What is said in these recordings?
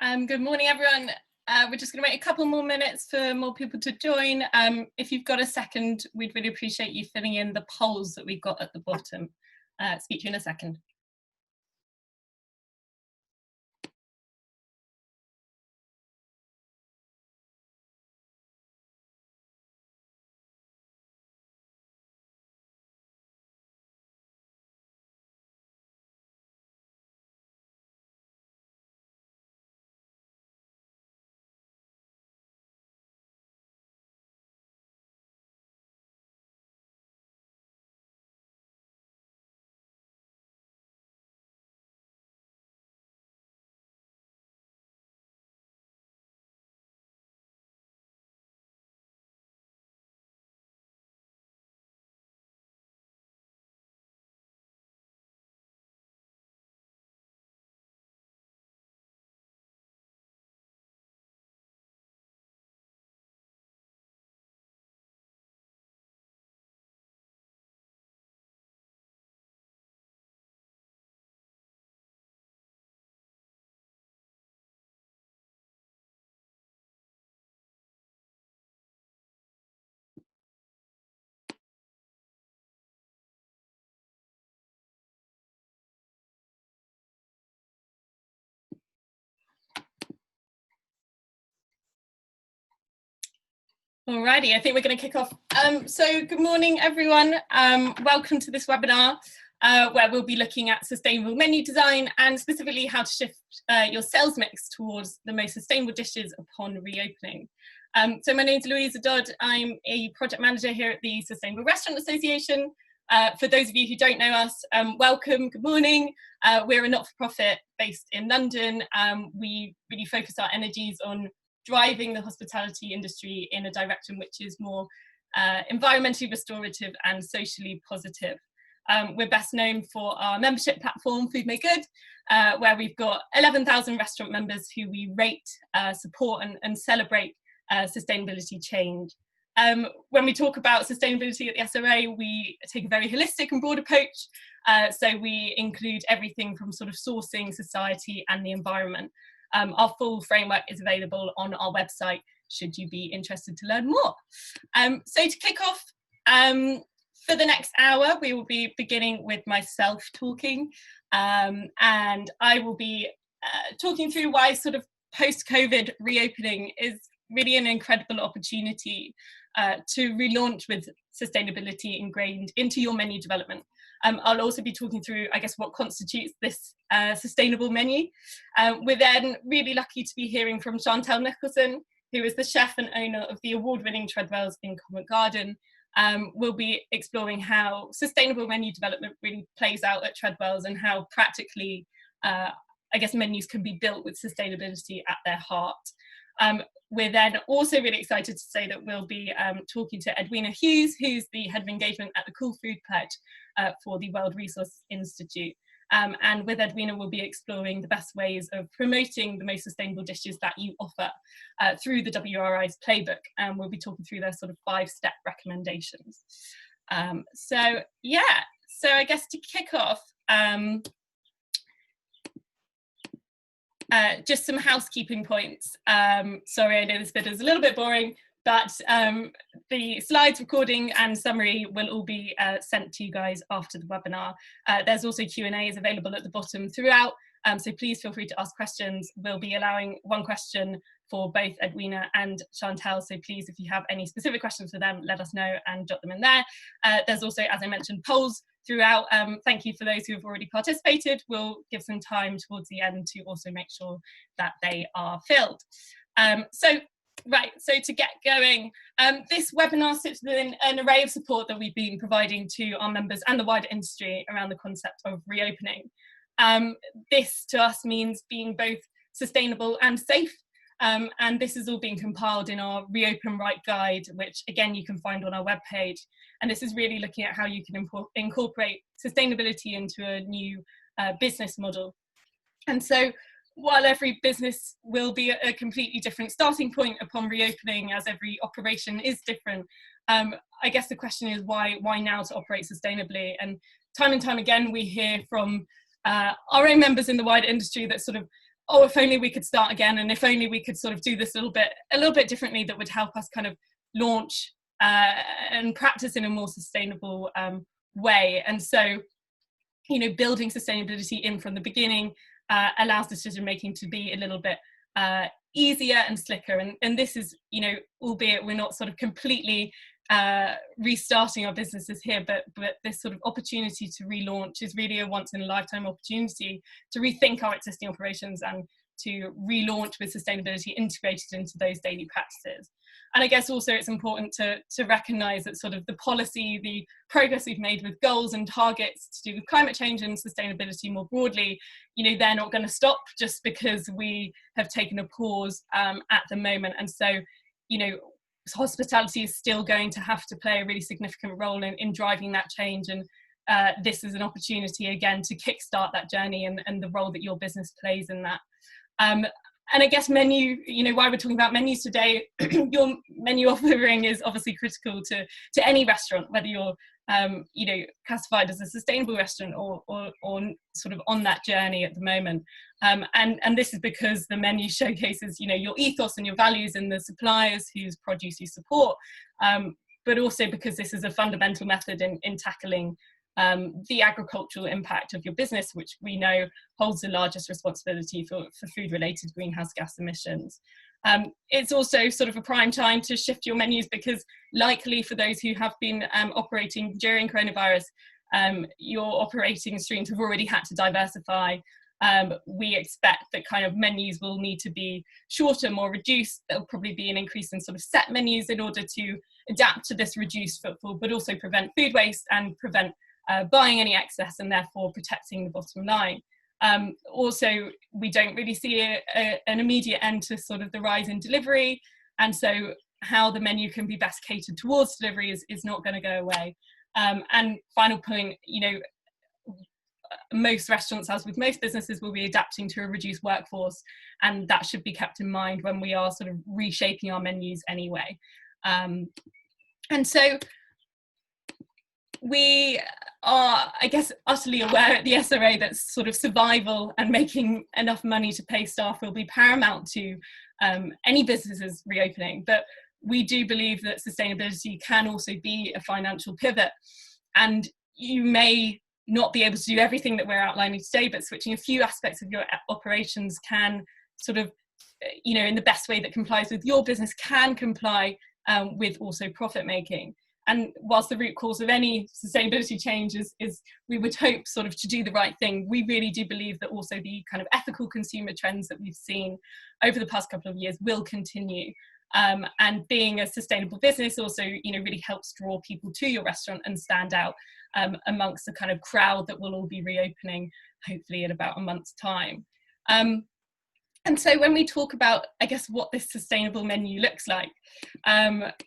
Good morning, everyone. We're just going to wait a couple more minutes for more people to join. If you've got a second, we'd really appreciate you filling in the polls that we've got at the bottom. Speak to you in a second. Alrighty, I think we're going to kick off. So good morning, everyone. Welcome to this webinar where we'll be looking at sustainable menu design and specifically how to shift your sales mix towards the most sustainable dishes upon reopening. So my name is Louisa Dodd. I'm a project manager here at the Sustainable Restaurant Association. For those of you who don't know us, welcome, good morning. We're a not-for-profit based in London. We really focus our energies on driving the hospitality industry in a direction which is more environmentally restorative and socially positive. We're best known for our membership platform, Food Made Good, where we've got 11,000 restaurant members who we rate, support and celebrate sustainability change. When we talk about sustainability at the SRA, we take a very holistic and broad approach. So we include everything from sort of sourcing, society and the environment. Our full framework is available on our website should you be interested to learn more. So to kick off, for the next hour, we will be beginning with myself talking, and I will be talking through why sort of post-COVID reopening is really an incredible opportunity to relaunch with sustainability ingrained into your menu development. I'll also be talking through, I guess, what constitutes this sustainable menu. We're then really lucky to be hearing from Chantal Nicholson, who is the chef and owner of the award-winning Treadwells in Covent Garden. We'll be exploring how sustainable menu development really plays out at Treadwells and how practically, I guess, menus can be built with sustainability at their heart. We're then also really excited to say that we'll be talking to Edwina Hughes, who's the head of engagement at the Cool Food Pledge for the World Resource Institute. And with Edwina, we'll be exploring the best ways of promoting the most sustainable dishes that you offer through the WRI's playbook. And we'll be talking through their sort of 5-step recommendations. So yeah, so I guess to kick off, just some housekeeping points. Sorry, I know this bit is a little bit boring, but the slides, recording and summary will all be sent to you guys after the webinar. There's also Q&As available at the bottom throughout, so please feel free to ask questions. We'll be allowing one question for both Edwina and Chantal, so please, if you have any specific questions for them, let us know and jot them in there. There's also, as I mentioned, polls throughout. Thank you for those who have already participated. We'll give some time towards the end to also make sure that they are filled. Right, so to get going, this webinar sits within an array of support that we've been providing to our members and the wider industry around the concept of reopening. This to us means being both sustainable and safe, and this is all being compiled in our Reopen Right guide, which again you can find on our webpage. And this is really looking at how you can incorporate sustainability into a new business model. And so while every business will be a completely different starting point upon reopening, as every operation is different, I guess the question is why now to operate sustainably? And time again we hear from our own members in the wider industry that sort of oh, if only we could start again, and if only we could sort of do this a little bit differently, that would help us kind of launch and practice in a more sustainable way. And so, you know, building sustainability in from the beginning allows decision making to be a little bit easier and slicker. And this is, you know, albeit we're not sort of completely restarting our businesses here, but this sort of opportunity to relaunch is really a once in a lifetime opportunity to rethink our existing operations and to relaunch with sustainability integrated into those daily practices. And I guess also it's important to recognise that sort of the policy, the progress we've made with goals and targets to do with climate change and sustainability more broadly, you know, they're not going to stop just because we have taken a pause at the moment. And so, you know, hospitality is still going to have to play a really significant role in driving that change. And this is an opportunity again to kickstart that journey and the role that your business plays in that. And I guess menu, you know, why we're talking about menus today, your menu offering is obviously critical to any restaurant, whether you're, you know, classified as a sustainable restaurant or sort of on that journey at the moment. And this is because the menu showcases, you know, your ethos and your values and the suppliers whose produce you support, but also because this is a fundamental method in tackling the agricultural impact of your business, which we know holds the largest responsibility for food-related greenhouse gas emissions. It's also sort of a prime time to shift your menus because likely for those who have been operating during coronavirus, your operating streams have already had to diversify. We expect that kind of menus will need to be shorter, more reduced. There'll probably be an increase in sort of set menus in order to adapt to this reduced footfall, but also prevent food waste and prevent buying any excess and therefore protecting the bottom line. Also, we don't really see an immediate end to sort of the rise in delivery. And so how the menu can be best catered towards delivery is not going to go away. And final point, you know, most restaurants, as with most businesses, will be adapting to a reduced workforce, and that should be kept in mind when we are sort of reshaping our menus anyway. And so we are, I guess, utterly aware at the SRA that sort of survival and making enough money to pay staff will be paramount to any businesses reopening. But we do believe that sustainability can also be a financial pivot. And you may not be able to do everything that we're outlining today, but switching a few aspects of your operations can sort of, you know, in the best way that complies with your business, can comply with also profit making. And whilst the root cause of any sustainability change is we would hope sort of to do the right thing, we really do believe that also the kind of ethical consumer trends that we've seen over the past couple of years will continue. And being a sustainable business also, you know, really helps draw people to your restaurant and stand out amongst the kind of crowd that will all be reopening, hopefully in about a month's time. And so when we talk about, I guess, what this sustainable menu looks like,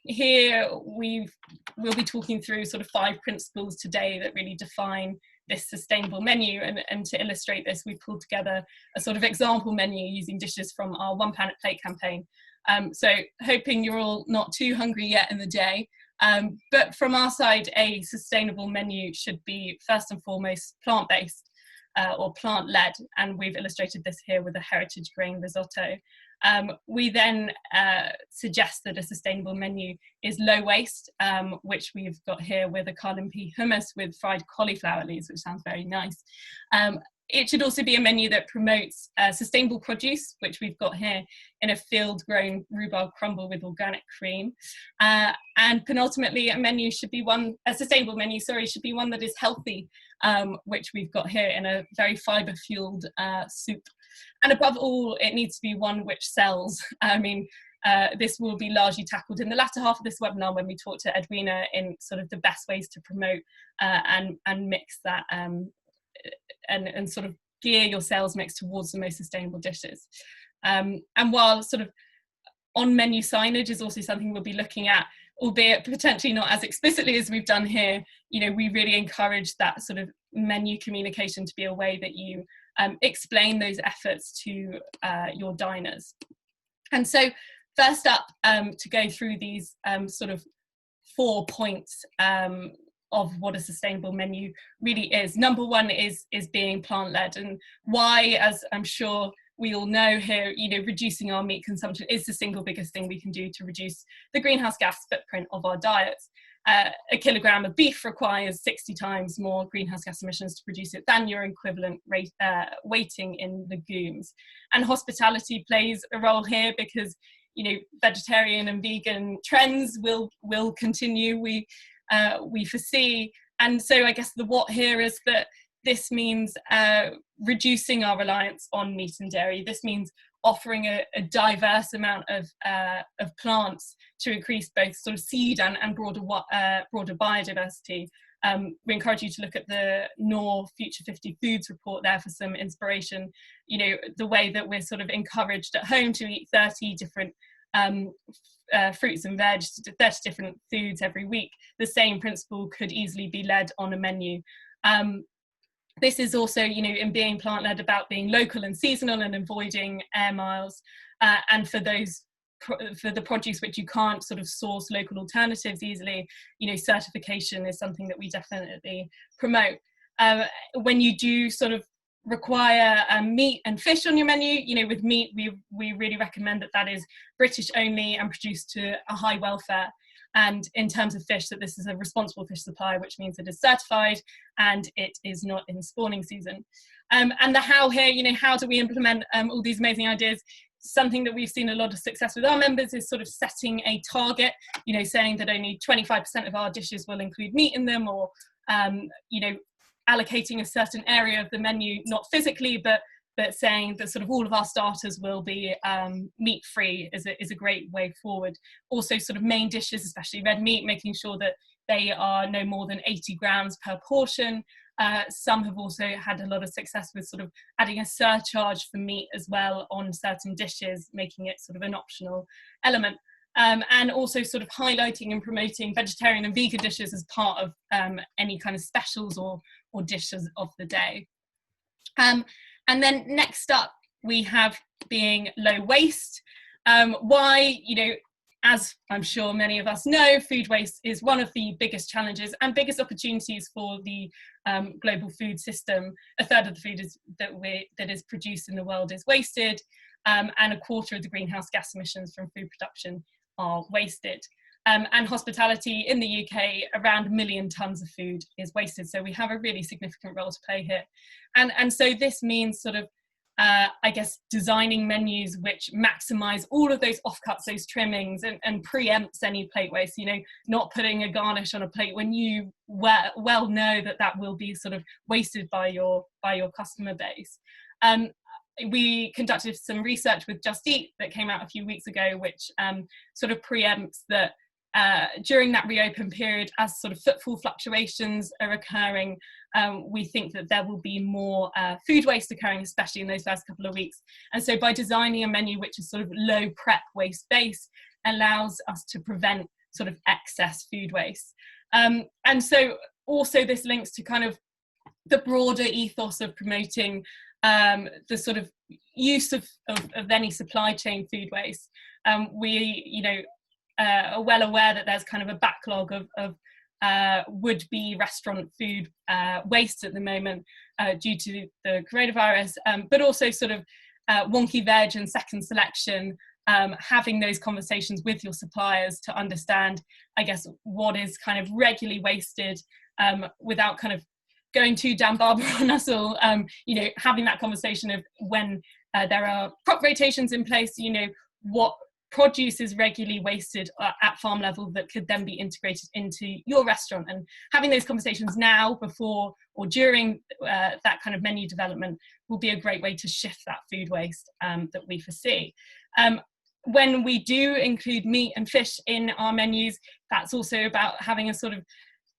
here we'll be talking through sort of 5 principles today that really define this sustainable menu. And to illustrate this, we pulled together a sort of example menu using dishes from our One Planet Plate campaign. So hoping you're all not too hungry yet in the day. But from our side, a sustainable menu should be first and foremost plant-based. Or plant-led, and we've illustrated this here with a heritage grain risotto. We then suggest that a sustainable menu is low waste, which we've got here with a Carlin-P hummus with fried cauliflower leaves, which sounds very nice. It should also be a menu that promotes sustainable produce, which we've got here in a field-grown rhubarb crumble with organic cream. And penultimately, a sustainable menu, should be one that is healthy, which we've got here in a very fibre-fueled soup. And above all, it needs to be one which sells. I mean, this will be largely tackled in the latter half of this webinar when we talk to Edwina in sort of the best ways to promote and mix that and sort of gear your sales mix towards the most sustainable dishes. And while sort of on menu signage is also something we'll be looking at, albeit potentially not as explicitly as we've done here, you know, we really encourage that sort of menu communication to be a way that you explain those efforts to your diners. And so first up, to go through these sort of 4 points of what a sustainable menu really is. Number one is being plant-led, and why, as I'm sure we all know here, you know, reducing our meat consumption is the single biggest thing we can do to reduce the greenhouse gas footprint of our diets. A kilogram of beef requires 60 times more greenhouse gas emissions to produce it than your equivalent weighting in legumes. And hospitality plays a role here because, you know, vegetarian and vegan trends will continue, we foresee. And so I guess the what here is that this means reducing our reliance on meat and dairy. This means offering a diverse amount of plants to increase both sort of seed and broader biodiversity. We encourage you to look at the NOR Future 50 Foods report there for some inspiration. You know, the way that we're sort of encouraged at home to eat 30 different fruits and veg, 30 different foods every week. The same principle could easily be led on a menu. This is also, you know, in being plant-led, about being local and seasonal and avoiding air miles. And for the produce which you can't sort of source local alternatives easily, you know, certification is something that we definitely promote. When you do sort of require meat and fish on your menu, you know, with meat, we really recommend that is British only and produced to a high welfare. And in terms of fish, that this is a responsible fish supply, which means it is certified and it is not in spawning season. And the how here, you know, how do we implement all these amazing ideas? Something that we've seen a lot of success with our members is sort of setting a target, you know, saying that only 25% of our dishes will include meat in them, or, you know, allocating a certain area of the menu, not physically, but saying that sort of all of our starters will be meat-free is a great way forward. Also sort of main dishes, especially red meat, making sure that they are no more than 80 grams per portion. Some have also had a lot of success with sort of adding a surcharge for meat as well on certain dishes, making it sort of an optional element. And also sort of highlighting and promoting vegetarian and vegan dishes as part of any kind of specials or dishes of the day. And then next up, we have being low waste. Why, you know, as I'm sure many of us know, food waste is one of the biggest challenges and biggest opportunities for the global food system. A third of the food that is produced in the world is wasted, and a quarter of the greenhouse gas emissions from food production are wasted. And hospitality in the UK, around 1 million tonnes of food is wasted. So we have a really significant role to play here. And so this means sort of, I guess, designing menus which maximise all of those offcuts, those trimmings, and preempts any plate waste, you know, not putting a garnish on a plate when you well know that will be sort of wasted by your customer base. We conducted some research with Just Eat that came out a few weeks ago, which sort of preempts that during that reopen period, as sort of footfall fluctuations are occurring, we think that there will be more food waste occurring, especially in those first couple of weeks. And so by designing a menu which is sort of low prep waste base, allows us to prevent sort of excess food waste. And so also this links to kind of the broader ethos of promoting the sort of use of any supply chain food waste. We, you know, are well aware that there's kind of a backlog of would-be restaurant food waste at the moment due to the coronavirus, but also sort of wonky veg and second selection, having those conversations with your suppliers to understand, I guess, what is kind of regularly wasted without kind of going too down Barbara on us all, you know, having that conversation of when there are crop rotations in place, you know, what produce is regularly wasted at farm level that could then be integrated into your restaurant. And having those conversations now, before or during that kind of menu development will be a great way to shift that food waste that we foresee. When we do include meat and fish in our menus, that's also about having a sort of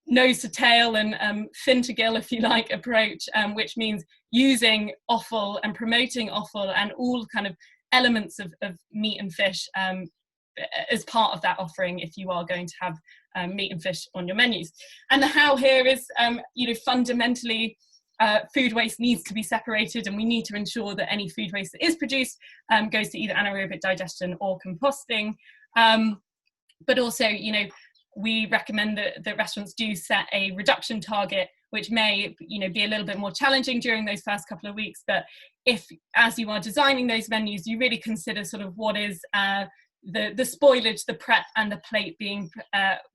nose to tail and fin to gill, if you like, approach, which means using offal and promoting offal and all kind of elements of meat and fish as part of that offering if you are going to have meat and fish on your menus. And the how here is, you know, fundamentally food waste needs to be separated, and we need to ensure that any food waste that is produced goes to either anaerobic digestion or composting. But also, you know, we recommend that restaurants do set a reduction target, which may, you know, be a little bit more challenging during those first couple of weeks, but if, as you are designing those menus, you really consider sort of what is the spoilage, the prep and the plate being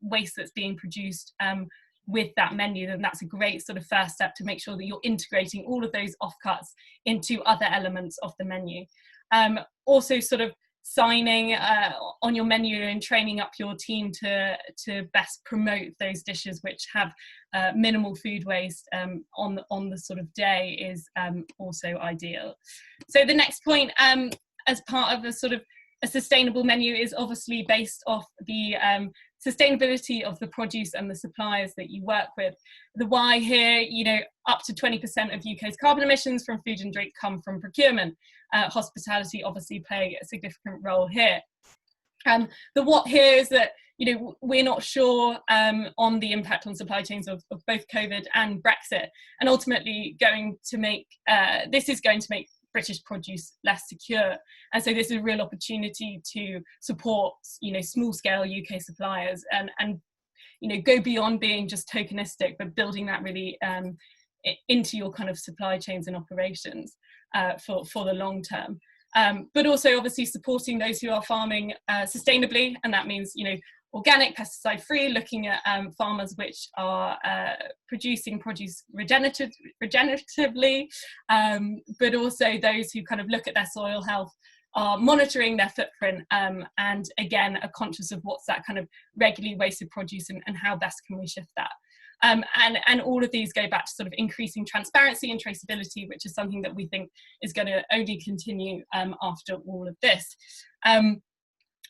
waste that's being produced with that menu, then that's a great sort of first step to make sure that you're integrating all of those offcuts into other elements of the menu. Also sort of signing on your menu and training up your team to best promote those dishes which have minimal food waste on the sort of day is also ideal. So the next point, as part of a sort of a sustainable menu, is obviously based off the sustainability of the produce and the suppliers that you work with. The why here, you know, up to 20% of UK's carbon emissions from food and drink come from procurement. Hospitality obviously play a significant role here. The what here is that, you know, we're not sure on the impact on supply chains of both COVID and Brexit, and ultimately this is going to make British produce less secure. And so this is a real opportunity to support, you know, small scale UK suppliers and you know, go beyond being just tokenistic, but building that really into your kind of supply chains and operations for the long term. But also obviously supporting those who are farming sustainably, and that means, you know, organic, pesticide free, looking at farmers which are producing produce regeneratively, but also those who kind of look at their soil health, are monitoring their footprint, and again are conscious of what's that kind of regularly wasted produce and how best can we shift that. And all of these go back to sort of increasing transparency and traceability, which is something that we think is going to only continue after all of this.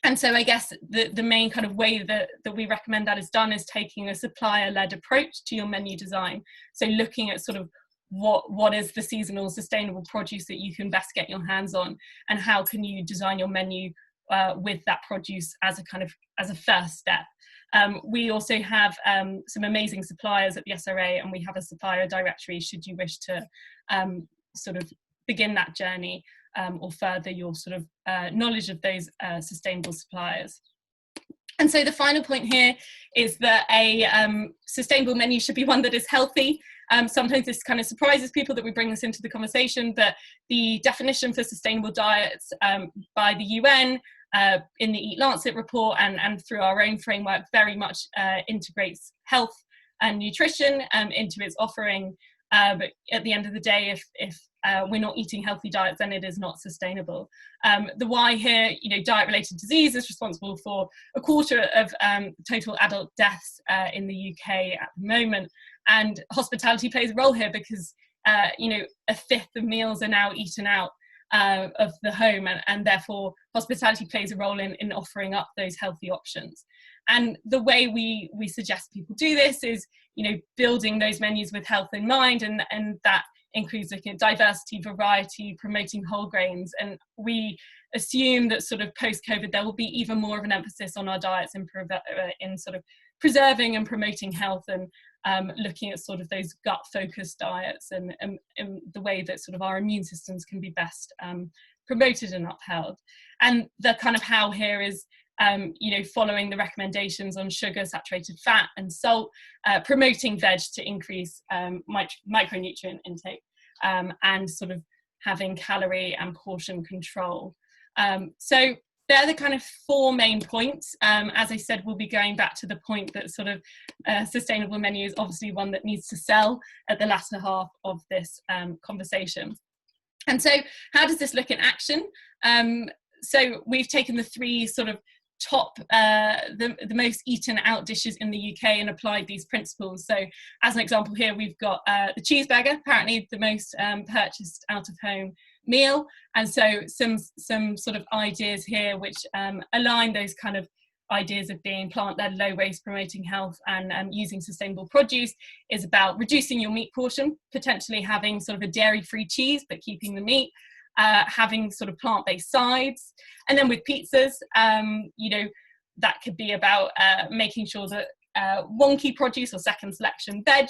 And so I guess the main kind of way that we recommend that is done is taking a supplier-led approach to your menu design. So looking at sort of what is the seasonal sustainable produce that you can best get your hands on, and how can you design your menu with that produce as a first step. We also have some amazing suppliers at the SRA, and we have a supplier directory should you wish to sort of begin that journey or further your sort of knowledge of those sustainable suppliers. And so the final point here is that a sustainable menu should be one that is healthy. Sometimes this kind of surprises people that we bring this into the conversation, but the definition for sustainable diets by the UN in the Eat Lancet report and through our own framework very much integrates health and nutrition into its offering. But at the end of the day, if we're not eating healthy diets, then it is not sustainable. The why here, you know, diet-related disease is responsible for a quarter of total adult deaths in the UK at the moment, and hospitality plays a role here because you know, a fifth of meals are now eaten out of the home, and therefore hospitality plays a role in offering up those healthy options. And the way we suggest people do this is, you know, building those menus with health in mind, and that includes looking at diversity, variety, promoting whole grains. And we assume that sort of post-COVID there will be even more of an emphasis on our diets in sort of preserving and promoting health, and looking at sort of those gut-focused diets and the way that sort of our immune systems can be best promoted and upheld. And the kind of how here is, you know, following the recommendations on sugar, saturated fat and salt, promoting veg to increase micronutrient intake, and sort of having calorie and portion control. So they're the kind of four main points. As I said, we'll be going back to the point that sort of sustainable menu is obviously one that needs to sell at the latter half of this conversation. And so how does this look in action? So we've taken the three sort of top, the most eaten out dishes in the UK and applied these principles. So as an example here, we've got the cheeseburger, apparently the most purchased out of home meal. And so some sort of ideas here which align those kind of ideas of being plant-led, low waste, promoting health, and using sustainable produce is about reducing your meat portion, potentially having sort of a dairy-free cheese but keeping the meat, having sort of plant-based sides. And then with pizzas, you know, that could be about making sure that wonky produce or second selection veg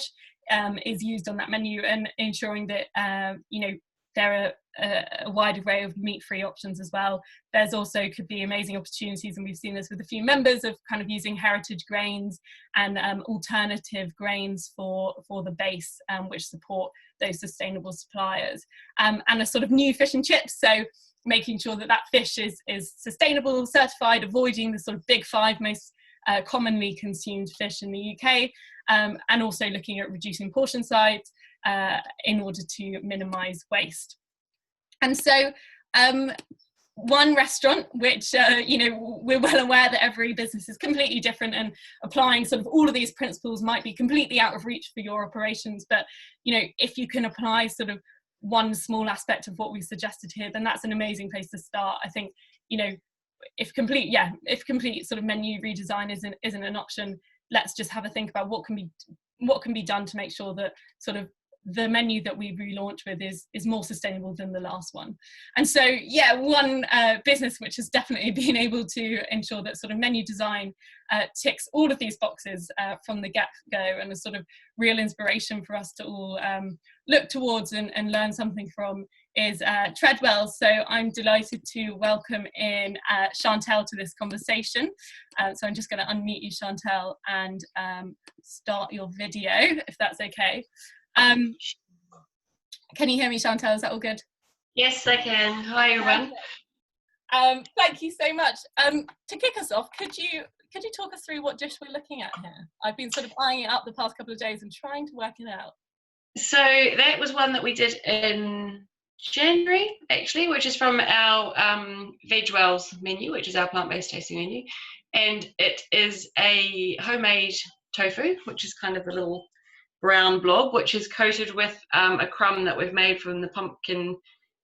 is used on that menu, and ensuring that you know, there are a wide array of meat-free options as well. There's also could be amazing opportunities, and we've seen this with a few members, of kind of using heritage grains and alternative grains for the base, which support those sustainable suppliers, and a sort of new fish and chips. So making sure that that fish is sustainable, certified, avoiding the sort of big five most commonly consumed fish in the UK, and also looking at reducing portion size in order to minimise waste. And so one restaurant, which we're well aware that every business is completely different, and applying sort of all of these principles might be completely out of reach for your operations, but if you can apply sort of one small aspect of what we've suggested here, then that's an amazing place to start. I think if complete sort of menu redesign isn't an option, let's just have a think about what can be done to make sure that sort of the menu that we relaunch with is more sustainable than the last one. And so one business which has definitely been able to ensure that sort of menu design ticks all of these boxes from the get-go, and a sort of real inspiration for us to all look towards and learn something from, is Treadwell. So I'm delighted to welcome in Chantel to this conversation. So I'm just going to unmute you, Chantel, and start your video, if that's okay. Can you hear me, Chantel? Is that all good? Yes, I can. Hi, everyone. Thank you so much. To kick us off, could you talk us through what dish we're looking at here? I've been sort of eyeing it up the past couple of days and trying to work it out. So that was one that we did in January, actually, which is from our Veg Wells menu, which is our plant-based tasting menu. And it is a homemade tofu, which is kind of a little brown blob, which is coated with a crumb that we've made from the pumpkin,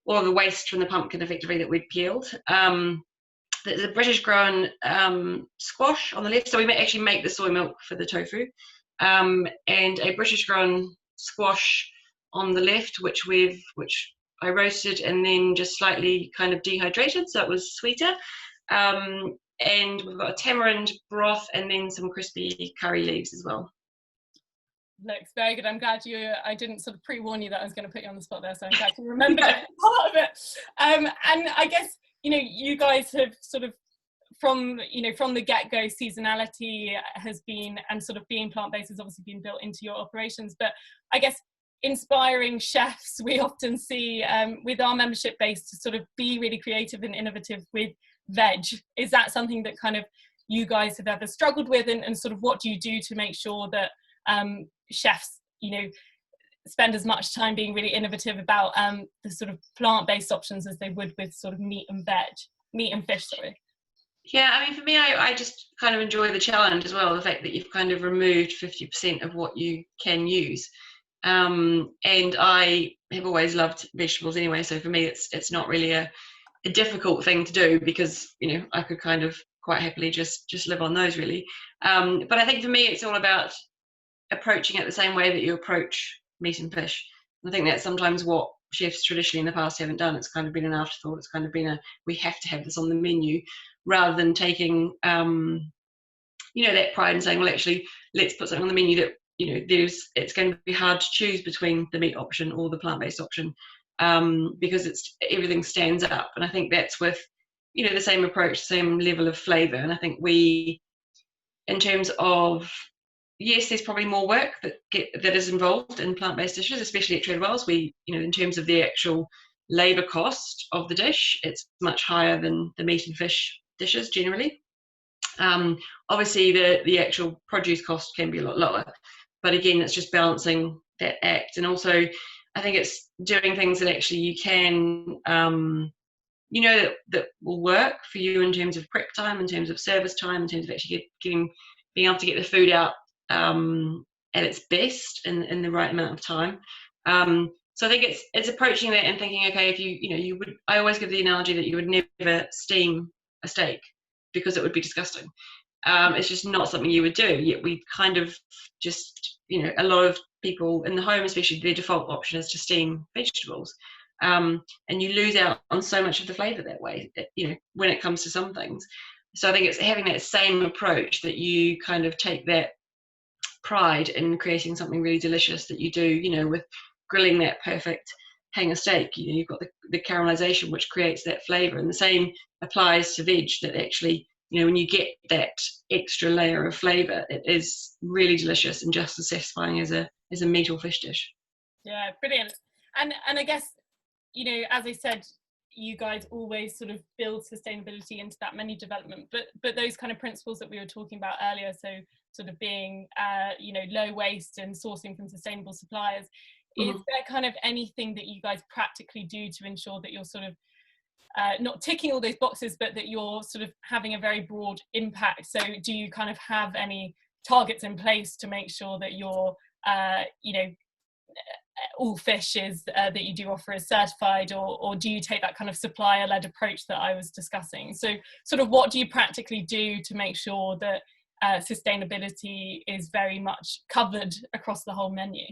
or the waste from the pumpkin, effectively, that we'd peeled. There's a British grown squash on the left, so we actually make the soy milk for the tofu, and a British grown squash on the left, which I roasted and then just slightly kind of dehydrated, so it was sweeter. And we've got a tamarind broth and then some crispy curry leaves as well. Looks very good. I'm glad I didn't sort of pre-warn you that I was going to put you on the spot there, so I'm glad you remembered it, part of it. And I guess you guys have sort of from the get-go, seasonality has been, and sort of being plant-based has obviously been built into your operations. But I guess inspiring chefs, we often see with our membership base to sort of be really creative and innovative with veg. Is that something that kind of you guys have ever struggled with, and sort of what do you do to make sure that chefs spend as much time being really innovative about the sort of plant-based options as they would with sort of meat and fish, sorry? Yeah, I mean, for me, I just kind of enjoy the challenge as well, the fact that you've kind of removed 50% of what you can use. And I have always loved vegetables anyway, so for me it's not really a difficult thing to do, because I could kind of quite happily just live on those, really. But I think for me it's all about approaching it the same way that you approach meat and fish. I think that's sometimes what chefs traditionally in the past haven't done. It's kind of been an afterthought. It's kind of been we have to have this on the menu, rather than taking that pride and saying, well, actually, let's put something on the menu that it's going to be hard to choose between the meat option or the plant-based option, because everything stands up. And I think that's with the same approach, same level of flavour. And I think we, in terms of, yes, there's probably more work that is involved in plant-based dishes, especially at Treadwell's. We, in terms of the actual labour cost of the dish, it's much higher than the meat and fish dishes generally. Obviously, the actual produce cost can be a lot lower, but again, it's just balancing that act. And also, I think it's doing things that actually you can, that will work for you in terms of prep time, in terms of service time, in terms of actually being able to get the food out at its best in the right amount of time. So I think it's approaching that and thinking, okay, if you would, I always give the analogy that you would never steam a steak because it would be disgusting. It's just not something you would do. Yet we kind of just, a lot of people in the home, especially, their default option is to steam vegetables. And you lose out on so much of the flavour that way, when it comes to some things. So I think it's having that same approach, that you kind of take that pride in creating something really delicious that you do, with grilling that perfect hanger steak. You've got the caramelization, which creates that flavour, and the same applies to veg, that actually, when you get that extra layer of flavour, it is really delicious and just as satisfying as a meat or fish dish. Yeah, brilliant. And I guess, you know, as I said, you guys always sort of build sustainability into that menu development, but those kind of principles that we were talking about earlier, so sort of being you know, low waste and sourcing from sustainable suppliers, is there kind of anything that you guys practically do to ensure that you're sort of not ticking all those boxes, but that you're sort of having a very broad impact? So do you kind of have any targets in place to make sure that you're you know, all fish is that you do offer is certified, or do you take that kind of supplier-led approach that I was discussing? So sort of what do you practically do to make sure that sustainability is very much covered across the whole menu?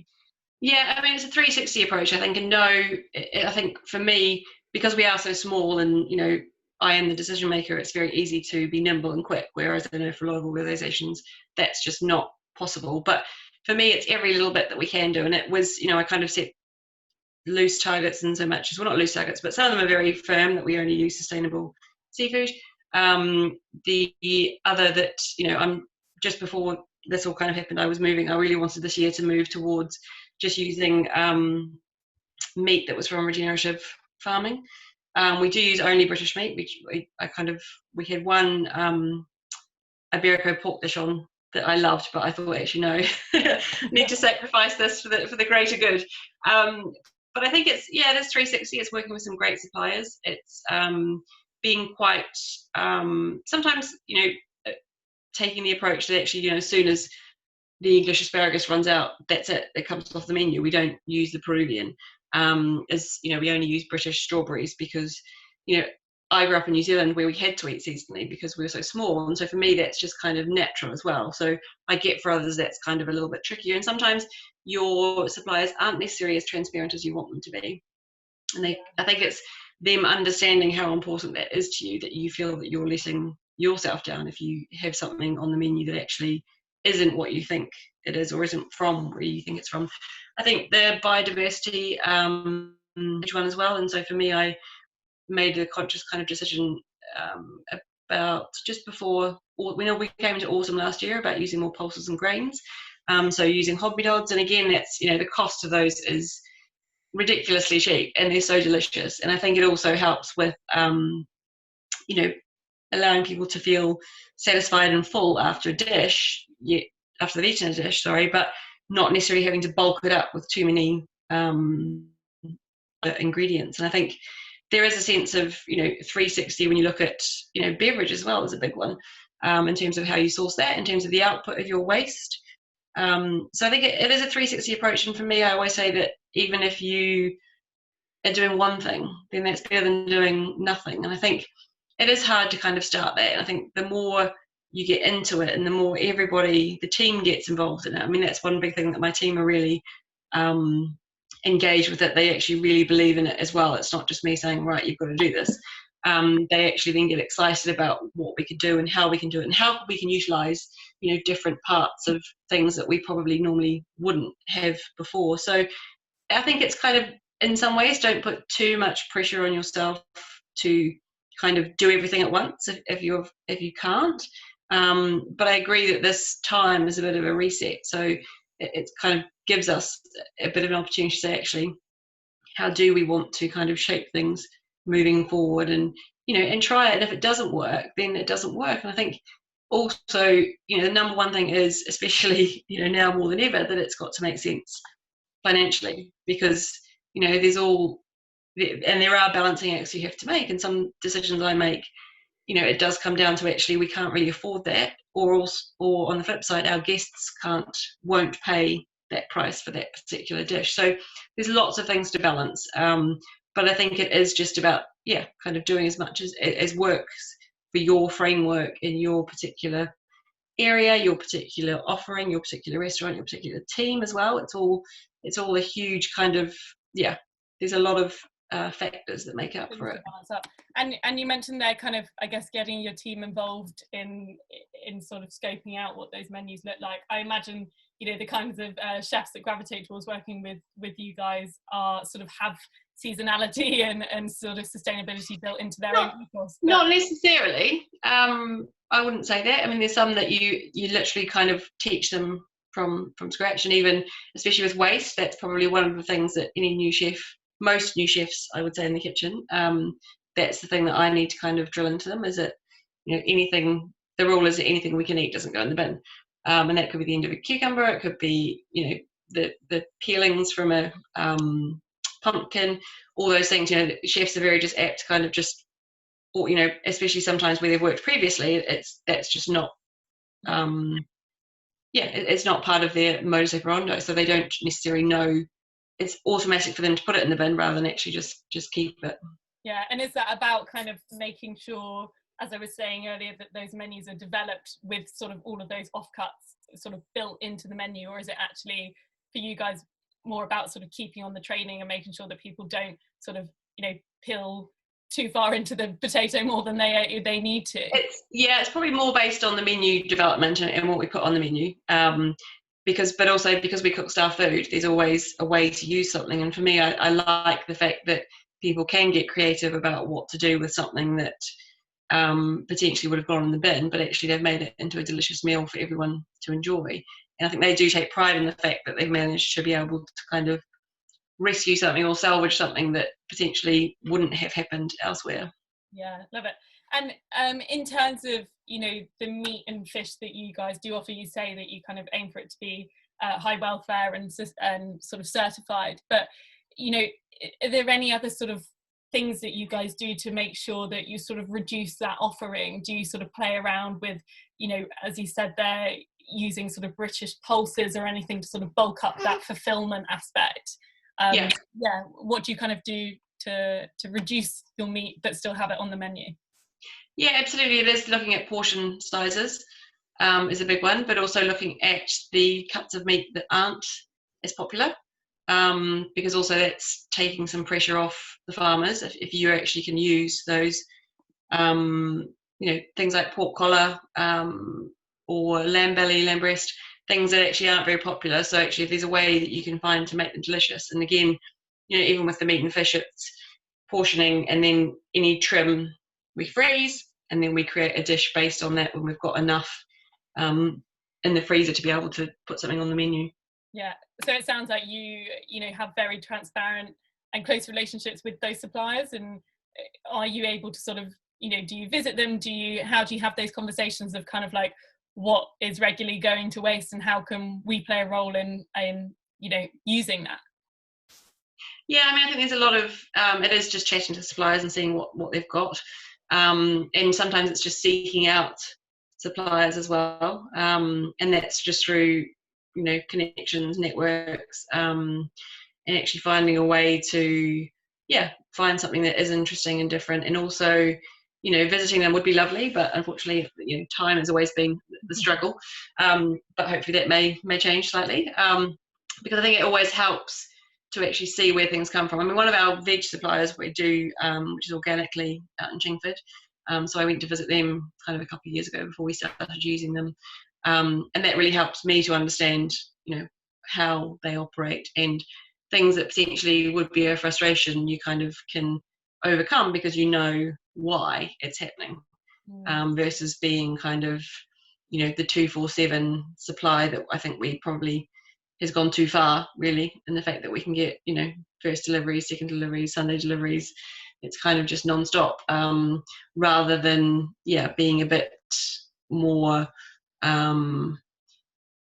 Yeah, I mean, it's a 360 approach, I think, and I think for me, because we are so small and, you know, I am the decision maker, it's very easy to be nimble and quick, whereas I know for a lot of organizations, that's just not possible. But for me, it's every little bit that we can do. And it was, you know, I kind of set loose targets in so much as, well, not loose targets, but some of them are very firm, that we only use sustainable seafood. The other that, you know, I'm just before this all kind of happened, I really wanted this year to move towards just using meat that was from regenerative farming. We do use only British meat. We had one Iberico pork dish on that I loved, but I thought, actually, no, need to sacrifice this for the greater good. But I think it is 360. It's working with some great suppliers. It's being quite sometimes, you know, taking the approach that actually, you know, as soon as the English asparagus runs out, that's it. It comes off the menu. We don't use the Peruvian. As you know, we only use British strawberries because, you know, I grew up in New Zealand where we had to eat seasonally because we were so small, and so for me that's just kind of natural as well. So I get for others that's kind of a little bit trickier, and sometimes your suppliers aren't necessarily as transparent as you want them to be. And I think it's them understanding how important that is to you, that you feel that you're letting yourself down if you have something on the menu that actually isn't what you think it is, or isn't from where you think it's from. I think the biodiversity one as well. And so for me, I made a conscious kind of decision about just before, we came into autumn last year, about using more pulses and grains. So using hobby-dods, and again, that's, you know, the cost of those is ridiculously cheap and they're so delicious. And I think it also helps with, you know, allowing people to feel satisfied and full after a dish, after they've eaten a dish, but not necessarily having to bulk it up with too many ingredients. And I think there is a sense of, you know, 360 when you look at, you know, beverage as well is a big one, in terms of how you source that, in terms of the output of your waste. So I think it is a 360 approach. And for me, I always say that even if you are doing one thing, then that's better than doing nothing. And I think it is hard to kind of start that. And I think the more you get into it and the more everybody, the team gets involved in it. I mean, that's one big thing that my team are really engaged with it. They actually really believe in it as well. It's not just me saying, right, you've got to do this. They actually then get excited about what we could do and how we can do it and how we can utilize, you know, different parts of things that we probably normally wouldn't have before. So I think it's kind of, in some ways, don't put too much pressure on yourself to kind of do everything at once if you can't. But I agree that this time is a bit of a reset. So it kind of gives us a bit of an opportunity to say, actually, how do we want to kind of shape things moving forward, and, you know, and try it. And if it doesn't work, then it doesn't work. And I think also, you know, the number one thing is, especially, you know, now more than ever, that it's got to make sense financially, because, you know, there are balancing acts you have to make, and some decisions I make, you know, it does come down to, actually, we can't really afford that, or on the flip side, our guests won't pay that price for that particular dish. So there's lots of things to balance. But I think it is just about, kind of doing as much as works for your framework in your particular area, your particular offering, your particular restaurant, your particular team as well. It's all a huge kind of, there's a lot of factors that make up for it. And you mentioned there kind of, I guess, getting your team involved in sort of scoping out what those menus look like. I imagine, you know, the kinds of chefs that gravitate towards working with you guys are sort of have seasonality and sort of sustainability built into their own ethos. Not necessarily. I wouldn't say that. I mean, there's some that you literally kind of teach them from scratch. And even especially with waste, that's probably one of the things that most new chefs, I would say, in the kitchen, that's the thing that I need to kind of drill into them, is that, anything, the rule is that anything we can eat doesn't go in the bin. And that could be the end of a cucumber, it could be, the peelings from a pumpkin, all those things. Chefs are very just apt to kind of just, or especially sometimes where they've worked previously, that's just not it's not part of their modus operandi, so they don't necessarily know. It's automatic for them to put it in the bin rather than actually just keep it. Yeah, and is that about kind of making sure, as I was saying earlier, that those menus are developed with sort of all of those offcuts sort of built into the menu, or is it actually for you guys more about sort of keeping on the training and making sure that people don't sort of peel too far into the potato more than they need to? It's probably more based on the menu development and what we put on the menu, but also because we cook staff food, there's always a way to use something. And for me, I like the fact that people can get creative about what to do with something that potentially would have gone in the bin, but actually they've made it into a delicious meal for everyone to enjoy. And I think they do take pride in the fact that they've managed to be able to kind of rescue something or salvage something that potentially wouldn't have happened elsewhere. Yeah, love it. And in terms of the meat and fish that you guys do offer, you say that you kind of aim for it to be high welfare and sort of certified, but are there any other sort of things that you guys do to make sure that you sort of reduce that offering? Do you sort of play around with, as you said there, using sort of British pulses or anything to sort of bulk up that fulfillment aspect? What do you kind of do to reduce your meat but still have it on the menu? Yeah, absolutely. It is looking at portion sizes is a big one, but also looking at the cuts of meat that aren't as popular, because also that's taking some pressure off the farmers. If you actually can use those, things like pork collar or lamb belly, lamb breast, things that actually aren't very popular. So actually, if there's a way that you can find to make them delicious, and again, even with the meat and fish, it's portioning, and then any trim we freeze, and then we create a dish based on that when we've got enough in the freezer to be able to put something on the menu. Yeah, so it sounds like you have very transparent and close relationships with those suppliers, and are you able to sort of do you visit them, how do you have those conversations of kind of like what is regularly going to waste and how can we play a role in using that? Yeah, I mean, I think there's a lot of it is just chatting to suppliers and seeing what they've got, and sometimes it's just seeking out suppliers as well, and that's just through connections, networks, and actually finding a way to find something that is interesting and different. And also visiting them would be lovely, but unfortunately time has always been the struggle, but hopefully that may change slightly, because I think it always helps to actually see where things come from. I mean, one of our veg suppliers we do, which is organically out in Chingford, so I went to visit them kind of a couple of years ago before we started using them, and that really helps me to understand how they operate, and things that potentially would be a frustration you kind of can overcome because why it's happening, versus being kind of the 247 supply that I think we probably has gone too far, really, in the fact that we can get first deliveries, second deliveries, Sunday deliveries. It's kind of just non-stop, rather than being a bit more, in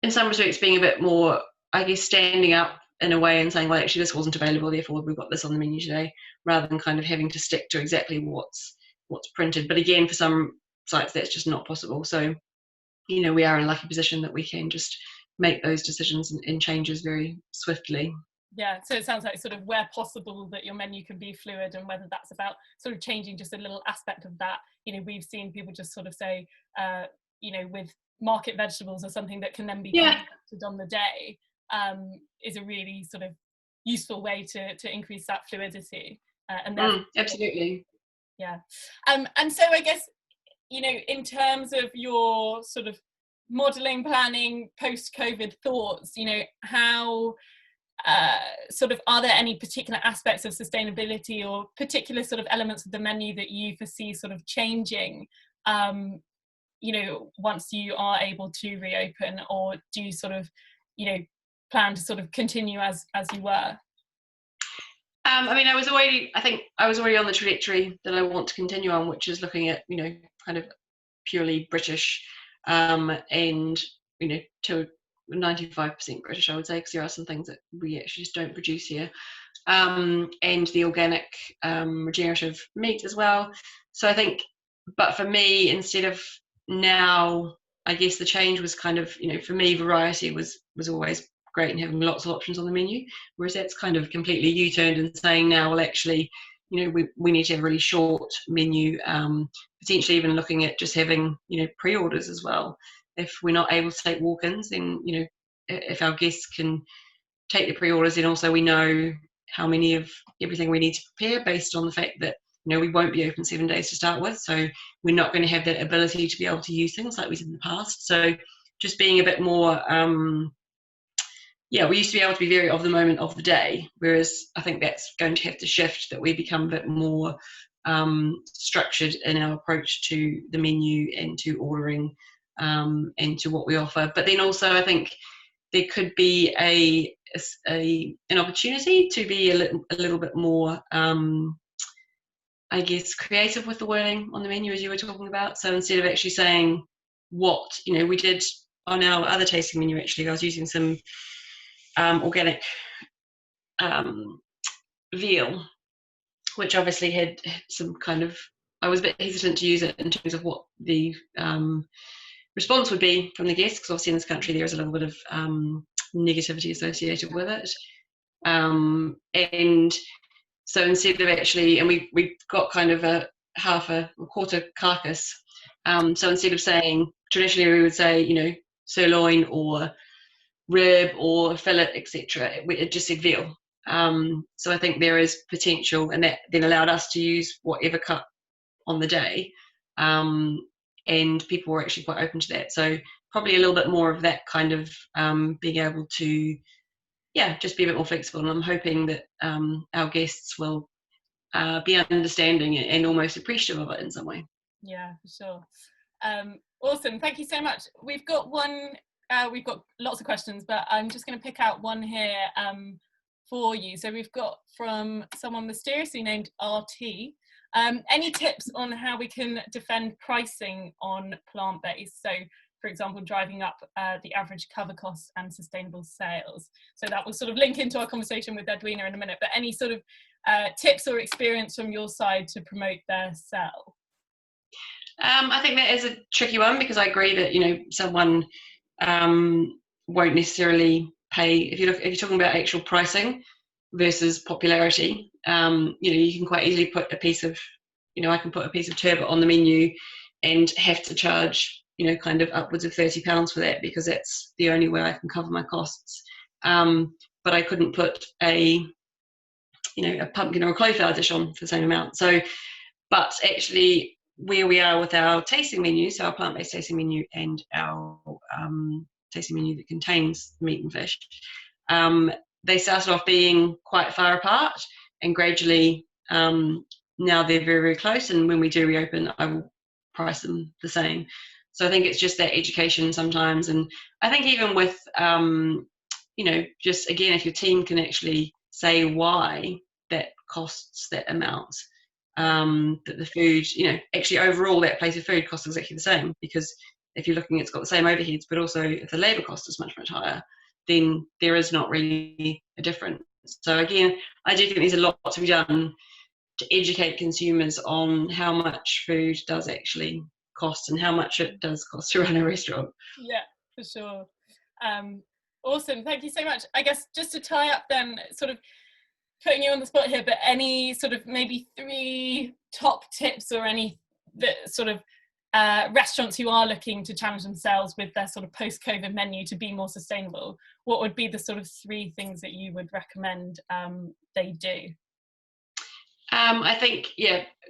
some respects being a bit more, I guess, standing up in a way and saying, well, actually this wasn't available, therefore we've got this on the menu today, rather than kind of having to stick to exactly what's printed. But again, for some sites that's just not possible, so we are in a lucky position that we can just make those decisions and changes very swiftly. Yeah, so it sounds like sort of where possible that your menu can be fluid, and whether that's about sort of changing just a little aspect of that. We've seen people just sort of say, with market vegetables or something that can then be collected on the day, is a really sort of useful way to increase that fluidity. Absolutely. Yeah. And so I guess, in terms of your sort of modelling, planning, post-COVID thoughts, how sort of, are there any particular aspects of sustainability or particular sort of elements of the menu that you foresee sort of changing, once you are able to reopen? Or do you sort of you know, plan to sort of continue as you were? I mean, I was already on the trajectory that I want to continue on, which is looking at, you know, kind of purely British, and, you know, to 95% British, I would say, because there are some things that we actually just don't produce here, and the organic, regenerative meat as well. So I think, but for me, instead of now, I guess the change was kind of, you know, for me, variety was always great and having lots of options on the menu, whereas that's kind of completely U-turned and saying now, well, actually, you know, we need to have a really short menu, potentially even looking at just having, you know, pre-orders as well. If we're not able to take walk-ins, then, you know, if our guests can take the pre-orders, then also we know how many of everything we need to prepare based on the fact that, you know, we won't be open 7 days to start with, so we're not going to have that ability to be able to use things like we did in the past. So just being a bit more, we used to be able to be very of the moment of the day, whereas I think that's going to have to shift, that we become a bit more structured in our approach to the menu and to ordering, and to what we offer. But then also I think there could be an opportunity to be a little bit more, I guess, creative with the wording on the menu, as you were talking about. So instead of actually saying what, you know, we did on our other tasting menu, actually, I was using some organic veal, which obviously had some kind of, I was a bit hesitant to use it in terms of what the response would be from the guests, because obviously in this country there is a little bit of negativity associated with it. And so instead of actually, and we got kind of a quarter carcass. So instead of saying, traditionally we would say, you know, sirloin or rib or fillet, etc., it just said veal. So I think there is potential, and that then allowed us to use whatever cut on the day, and people were actually quite open to that. So probably a little bit more of that kind of being able to, just be a bit more flexible. And I'm hoping that our guests will be understanding and almost appreciative of it in some way. Yeah, for sure. Awesome, thank you so much. We've got lots of questions, but I'm just going to pick out one here for you. So we've got from someone mysteriously named RT. Any tips on how we can defend pricing on plant-based? So, for example, driving up the average cover costs and sustainable sales. So that will sort of link into our conversation with Edwina in a minute, but any sort of tips or experience from your side to promote their sell? I think that is a tricky one, because I agree that, you know, someone won't necessarily pay, if you're talking about actual pricing versus popularity. You know, you can quite easily put a piece of, you know, I can put a piece of turbot on the menu and have to charge, you know, kind of upwards of £30 for that, because that's the only way I can cover my costs. But I couldn't put a pumpkin or a cauliflower dish on for the same amount. So, but actually, where we are with our tasting menu, so our plant-based tasting menu and our tasting menu that contains meat and fish, they started off being quite far apart, and gradually now they're very, very close, and when we do reopen, I will price them the same. So I think it's just that education sometimes, and I think even with you know, just again, if your team can actually say why that costs that amount, that the food, you know, actually overall that plate of food costs exactly the same, because if you're looking, it's got the same overheads, but also if the labour cost is much, much higher, then there is not really a difference. So again, I do think there's a lot to be done to educate consumers on how much food does actually cost and how much it does cost to run a restaurant. Yeah, for sure. Awesome, thank you so much. I guess just to tie up then, sort of putting you on the spot here, but any sort of maybe 3 top tips or any that sort of restaurants who are looking to challenge themselves with their sort of post-COVID menu to be more sustainable, what would be the sort of 3 things that you would recommend they do? I think,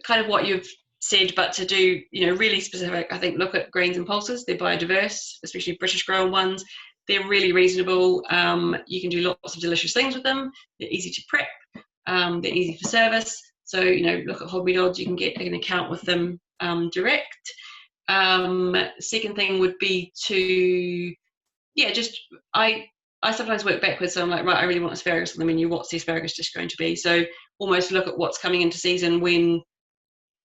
kind of what you've said, but to do, you know, really specific. I think look at grains and pulses. They're biodiverse, especially British grown ones. They're really reasonable. You can do lots of delicious things with them. They're easy to prep. They're easy for service. So, you know, look at Hobby Dodds. You can get an account with them direct. Second thing would be to, I sometimes work backwards. So I'm like, right, I really want asparagus on the menu. What's the asparagus dish going to be? So almost look at what's coming into season when,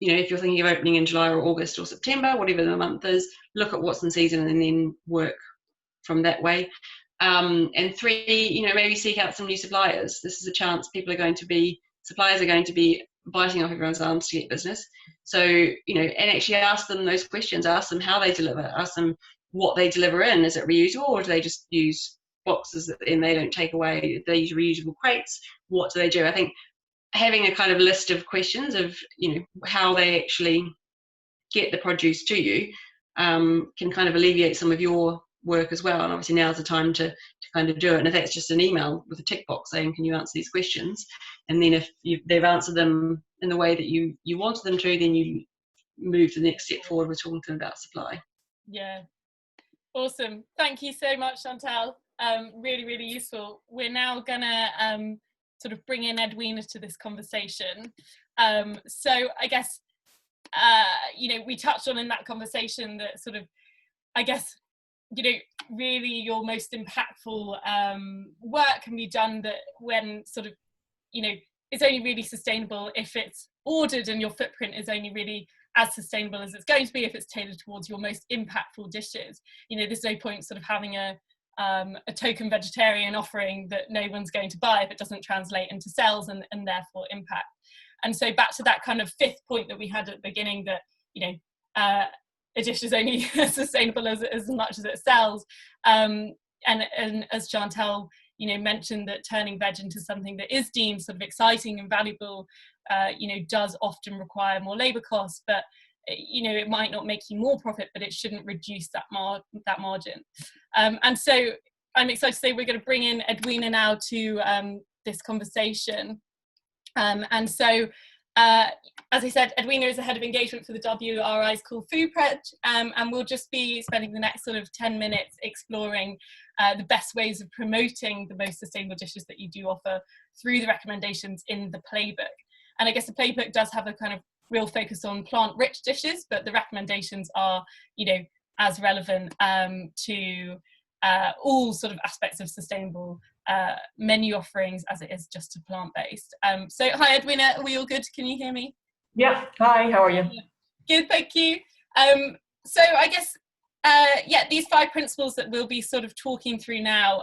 if you're thinking of opening in July or August or September, whatever the month is, look at what's in season and then work from that way. And 3, maybe seek out some new suppliers. This is a chance suppliers are going to be biting off everyone's arms to get business. So, and actually ask them those questions, ask them how they deliver, ask them what they deliver in. Is it reusable, or do they just use boxes and they don't take away? Do they use reusable crates? What do they do? I think having a kind of list of questions of, how they actually get the produce to you can kind of alleviate some of your work as well. And obviously now's the time to kind of do it. And if that's just an email with a tick box saying, can you answer these questions? And then if they've answered them in the way that you wanted them to, then you move to the next step forward with talking to them about supply. Yeah, awesome. Thank you so much, Chantal. Really, really useful. We're now gonna sort of bring in Edwina to this conversation. So I guess, we touched on in that conversation that sort of, I guess, really your most impactful work can be done that when sort of, it's only really sustainable if it's ordered and your footprint is only really as sustainable as it's going to be if it's tailored towards your most impactful dishes. There's no point sort of having a token vegetarian offering that no one's going to buy if it doesn't translate into sales and therefore impact. And so back to that kind of 5th point that we had at the beginning, that a dish is only as sustainable as much as it sells. And as Chantal, mentioned, that turning veg into something that is deemed sort of exciting and valuable, does often require more labour costs, but it might not make you more profit, but it shouldn't reduce that margin. And so I'm excited to say we're going to bring in Edwina now to this conversation. And so, as I said, Edwina is the head of engagement for the WRI's Cool Food Pledge, and we'll just be spending the next sort of 10 minutes exploring the best ways of promoting the most sustainable dishes that you do offer through the recommendations in the playbook. And I guess the playbook does have a kind of real focus on plant-rich dishes, but the recommendations are, as relevant to all sort of aspects of sustainable menu offerings as it is just to plant-based. So hi Edwina, are we all good? Can you hear me? Yeah, hi, how are you? Good, thank you. So I guess, these 5 principles that we'll be sort of talking through now.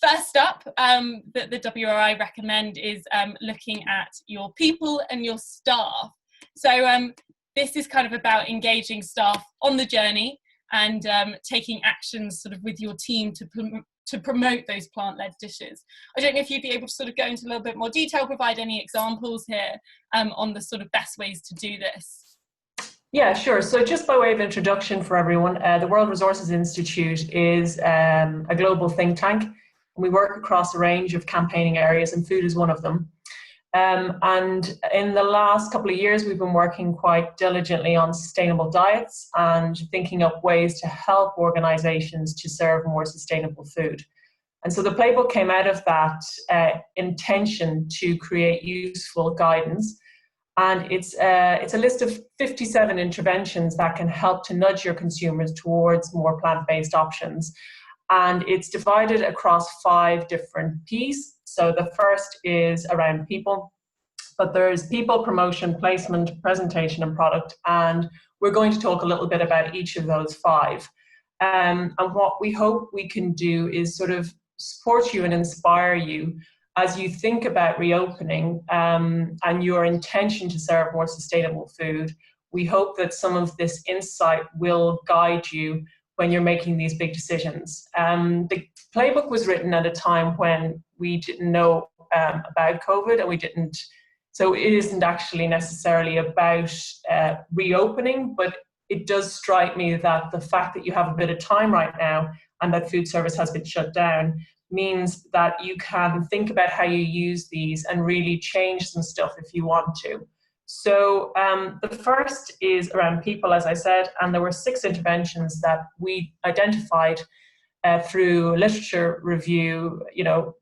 First up, that the WRI recommend is looking at your people and your staff. So this is kind of about engaging staff on the journey and taking actions sort of with your team to promote those plant-led dishes. I don't know if you'd be able to sort of go into a little bit more detail, provide any examples here on the sort of best ways to do this. Yeah, sure. So just by way of introduction for everyone, the World Resources Institute is a global think tank. We work across a range of campaigning areas, and food is one of them. And in the last couple of years, we've been working quite diligently on sustainable diets and thinking up ways to help organizations to serve more sustainable food. And so the playbook came out of that intention to create useful guidance. And it's a list of 57 interventions that can help to nudge your consumers towards more plant-based options. And it's divided across 5 different P's. So the first is around people, but there's people, promotion, placement, presentation, and product. And we're going to talk a little bit about each of those 5. And what we hope we can do is sort of support you and inspire you as you think about reopening and your intention to serve more sustainable food. We hope that some of this insight will guide you when you're making these big decisions. The playbook was written at a time when we didn't know about COVID, and so it isn't actually necessarily about reopening, but it does strike me that the fact that you have a bit of time right now and that food service has been shut down means that you can think about how you use these and really change some stuff if you want to. So the first is around people, as I said, and there were 6 interventions that we identified through literature review,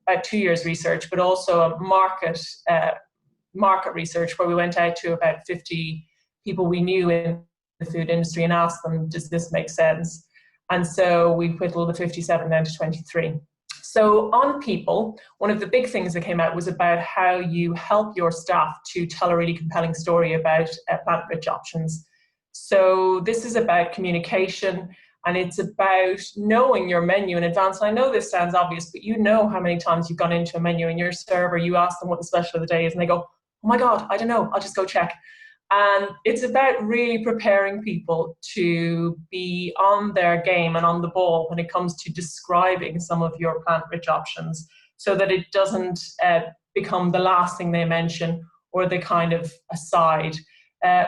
about 2 years research, but also a market research where we went out to about 50 people we knew in the food industry and asked them, does this make sense? And so we whittled the 57 down to 23. So on people, one of the big things that came out was about how you help your staff to tell a really compelling story about plant-rich options. So this is about communication, and it's about knowing your menu in advance. And I know this sounds obvious, but you know how many times you've gone into a menu and your server, you ask them what the special of the day is, and they go, oh my God, I don't know, I'll just go check. And it's about really preparing people to be on their game and on the ball when it comes to describing some of your plant-rich options, so that it doesn't become the last thing they mention or the kind of aside.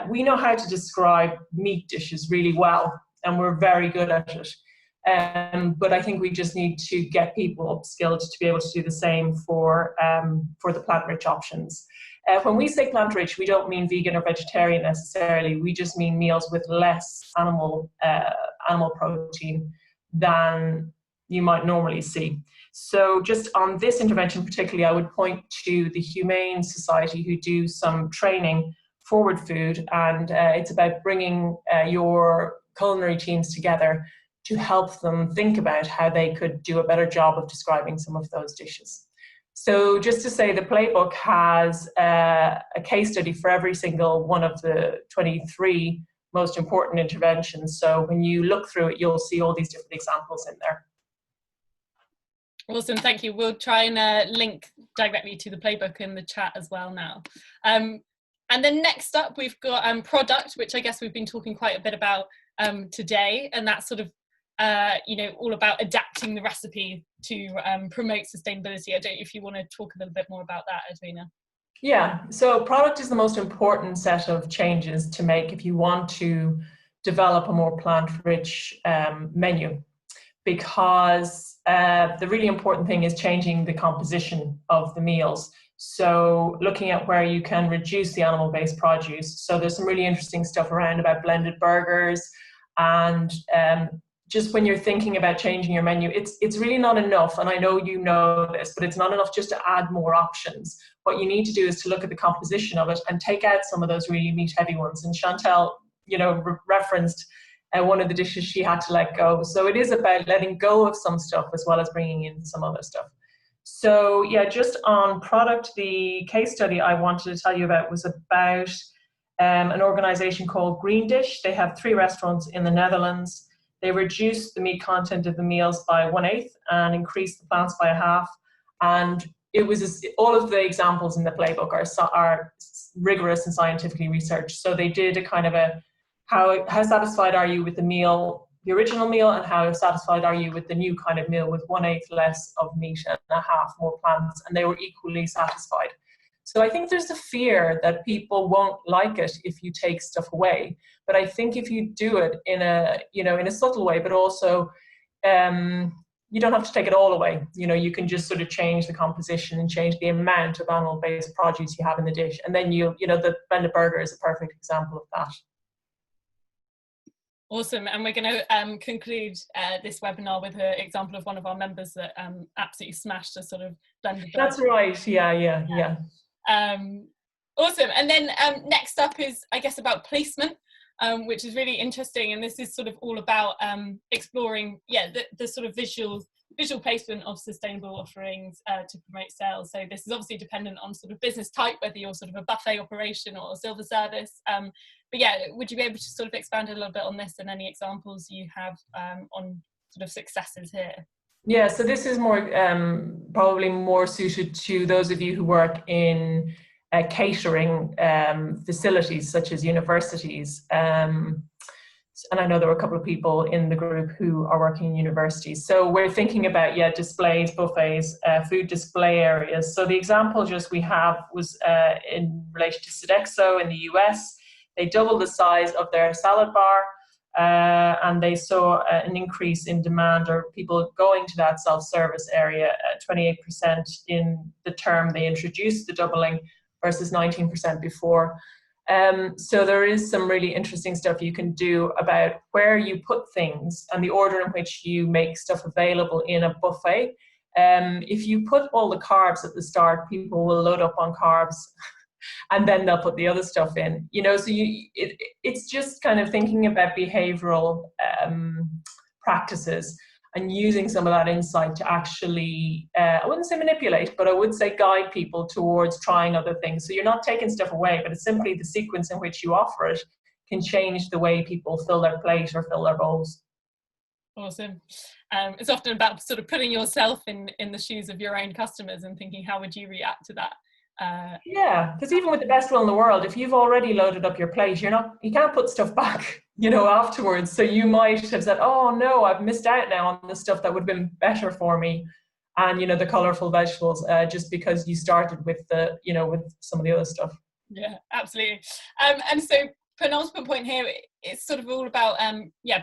We know how to describe meat dishes really well, and we're very good at it. But I think we just need to get people upskilled to be able to do the same for the plant-rich options. When we say plant-rich, we don't mean vegan or vegetarian necessarily. We just mean meals with less animal protein than you might normally see. So just on this intervention particularly, I would point to the Humane Society, who do some training forward food, and it's about bringing your culinary teams together to help them think about how they could do a better job of describing some of those dishes. So just to say, the playbook has a case study for every single one of the 23 most important interventions. So when you look through it, you'll see all these different examples in there. Awesome, thank you. We'll try and link directly to the playbook in the chat as well now. And then next up, we've got product, which I guess we've been talking quite a bit about today, and that's sort of all about adapting the recipe to promote sustainability. I don't know if you want to talk a little bit more about that, Edwina. Yeah, so product is the most important set of changes to make if you want to develop a more plant-rich menu, because the really important thing is changing the composition of the meals. So looking at where you can reduce the animal-based produce. So there's some really interesting stuff around about blended burgers, and just when you're thinking about changing your menu, it's really not enough, and I know you know this, but it's not enough just to add more options. What you need to do is to look at the composition of it and take out some of those really meat-heavy ones. And Chantel, referenced one of the dishes she had to let go. So it is about letting go of some stuff as well as bringing in some other stuff. So yeah, just on product, the case study I wanted to tell you about was about an organization called Green Dish. They have 3 restaurants in the Netherlands. They reduced the meat content of the meals by 1/8 and increased the plants by 1/2. And it was all of the examples in the playbook are rigorous and scientifically researched. So they did a kind of a how satisfied are you with the meal, the original meal, and how satisfied are you with the new kind of meal with 1/8 less of meat and 1/2 more plants, and they were equally satisfied. So I think there's a fear that people won't like it if you take stuff away. But I think if you do it in a subtle way, but also you don't have to take it all away. You can just sort of change the composition and change the amount of animal-based produce you have in the dish. And then the blended burger is a perfect example of that. Awesome, and we're going to conclude this webinar with an example of one of our members that absolutely smashed a sort of blended burger. That's right, yeah. Awesome, and then next up is, I guess, about placement, which is really interesting, and this is sort of all about exploring, the sort of visual placement of sustainable offerings to promote sales. So this is obviously dependent on sort of business type, whether you're sort of a buffet operation or a silver service. But yeah, would you be able to sort of expand a little bit on this and any examples you have on sort of successes here? Yeah, so this is more probably more suited to those of you who work in catering facilities such as universities. And I know there were a couple of people in the group who are working in universities. So we're thinking about, displays, buffets, food display areas. So the example just we have was in relation to Sodexo in the US. They doubled the size of their salad bar. And they saw an increase in demand, or people going to that self-service area at 28% in the term they introduced the doubling versus 19% before. So there is some really interesting stuff you can do about where you put things and the order in which you make stuff available in a buffet. If you put all the carbs at the start, people will load up on carbs and then they'll put the other stuff in, so it's just kind of thinking about behavioral practices and using some of that insight to actually, I wouldn't say manipulate, but I would say guide people towards trying other things. So you're not taking stuff away, but it's simply the sequence in which you offer it can change the way people fill their plate or fill their bowls. Awesome. It's often about sort of putting yourself in the shoes of your own customers and thinking, how would you react to that? Yeah, because even with the best will in the world, if you've already loaded up your plate, you can't put stuff back, afterwards. So you might have said, oh no, I've missed out now on the stuff that would have been better for me. And, the colorful vegetables, just because you started with with some of the other stuff. Yeah, absolutely. And so penultimate point here, it's sort of all about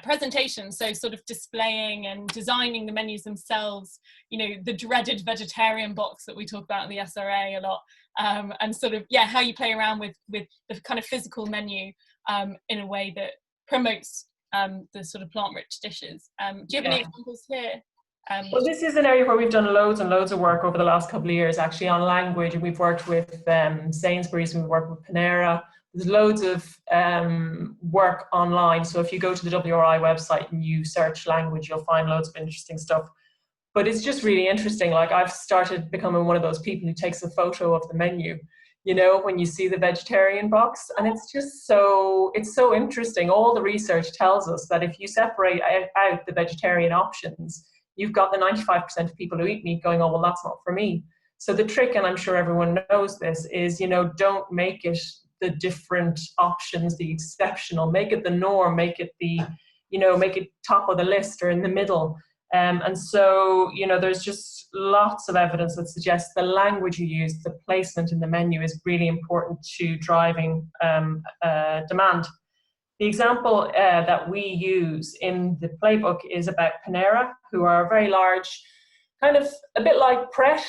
presentation. So sort of displaying and designing the menus themselves, the dreaded vegetarian box that we talk about in the SRA a lot, and sort of how you play around with the kind of physical menu in a way that promotes the sort of plant-rich dishes. Do you have any examples here? Well, this is an area where we've done loads and loads of work over the last couple of years, actually, on language. And we've worked with Sainsbury's, and we've worked with Panera. There's loads of work online. So if you go to the WRI website and you search language, you'll find loads of interesting stuff. But it's just really interesting. Like, I've started becoming one of those people who takes a photo of the menu, when you see the vegetarian box. And it's just so interesting. All the research tells us that if you separate out the vegetarian options, you've got the 95% of people who eat meat going, oh, well, that's not for me. So the trick, and I'm sure everyone knows this, is, don't make it the different options, the exceptional, make it the norm, make it make it top of the list or in the middle. And so, there's just lots of evidence that suggests the language you use, the placement in the menu is really important to driving demand. The example that we use in the playbook is about Panera, who are a very large, kind of a bit like Pret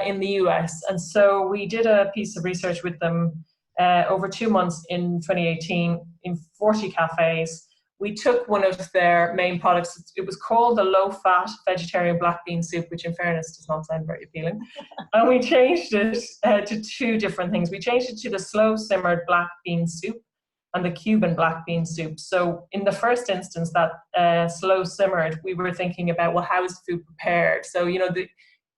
in the US. And so we did a piece of research with them over 2 months in 2018 in 40 cafes. We took one of their main products. It was called the low-fat vegetarian black bean soup, which in fairness does not sound very appealing. And we changed it to 2 different things. We changed it to the slow-simmered black bean soup and the Cuban black bean soup. So in the first instance, that slow simmered, we were thinking about, well, how is the food prepared? So,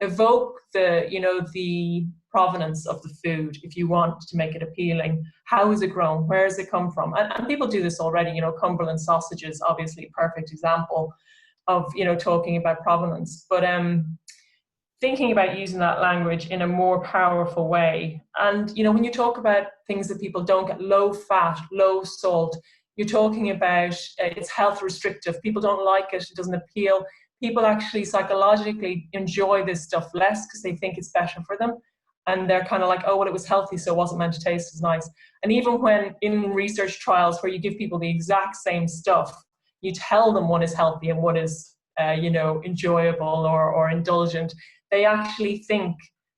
evoke the provenance of the food if you want to make it appealing. How is it grown? Where does it come from? And people do this already. Cumberland sausages, obviously a perfect example of, talking about provenance. But thinking about using that language in a more powerful way. And, when you talk about things that people don't get, low fat, low salt, you're talking about it's health restrictive. People don't like it. It doesn't appeal. People actually psychologically enjoy this stuff less because they think it's better for them. And they're kind of like, oh, well, it was healthy, so it wasn't meant to taste as nice. And even when in research trials where you give people the exact same stuff, you tell them one is healthy and one is, enjoyable or indulgent, they actually think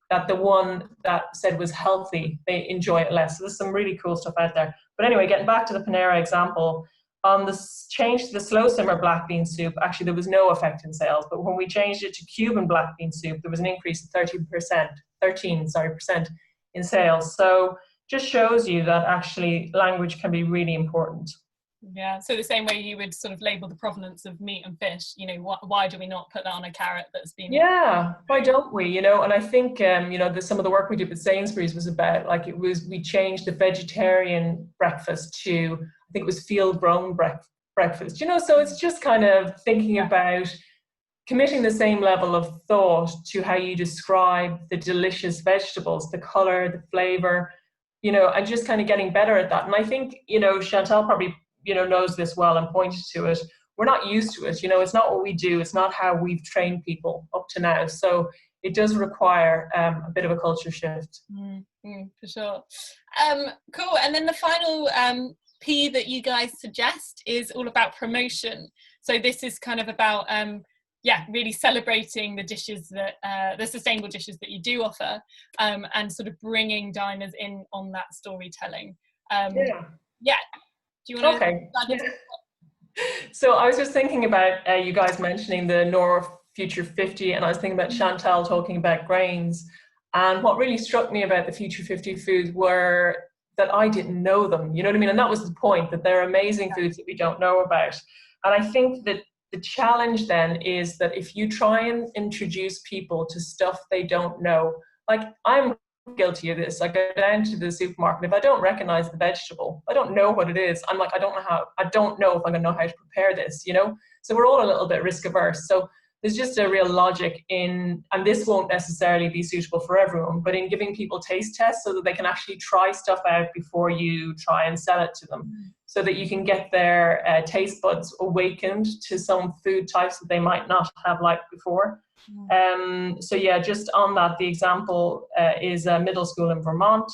that the one that said was healthy, they enjoy it less. So there's some really cool stuff out there. But anyway, getting back to the Panera example, on the change to the slow simmer black bean soup, actually there was no effect in sales. But when we changed it to Cuban black bean soup, there was an increase of 13% in sales. So just shows you that actually language can be really important. Yeah, so the same way you would sort of label the provenance of meat and fish, why do we not put that on a carrot that's been... Yeah, why don't we, And I think, some of the work we did with Sainsbury's was about, we changed the vegetarian breakfast to, I think it was field-grown breakfast, so it's just kind of thinking about committing the same level of thought to how you describe the delicious vegetables, the color, the flavor, and just kind of getting better at that. And I think, Chantal probably knows this well and pointed to it. We're not used to it. It's not what we do. It's not how we've trained people up to now. So it does require a bit of a culture shift. For sure. Cool. And then the final P that you guys suggest is all about promotion. So this is kind of about, really celebrating the dishes that, the sustainable dishes that you do offer, and sort of bringing diners in on that storytelling. Do you want to? Okay. So I was just thinking about you guys mentioning the North Future 50, and I was thinking about Chantal talking about grains. And what really struck me about the Future 50 foods were that I didn't know them. You know what I mean? And that was the point, that they're amazing foods that we don't know about. And I think that the challenge then is that if you try and introduce people to stuff they don't know, like I'm guilty of this. I go down to the supermarket, if I don't recognize the vegetable, I don't know what it is, I'm like, I don't know if I'm gonna know how to prepare this, you know? So we're all a little bit risk averse. So there's just a real logic in, and this won't necessarily be suitable for everyone, but in giving people taste tests so that they can actually try stuff out before you try and sell it to them, so that you can get their taste buds awakened to some food types that they might not have liked before. So yeah, just on that, the example is a middle school in Vermont,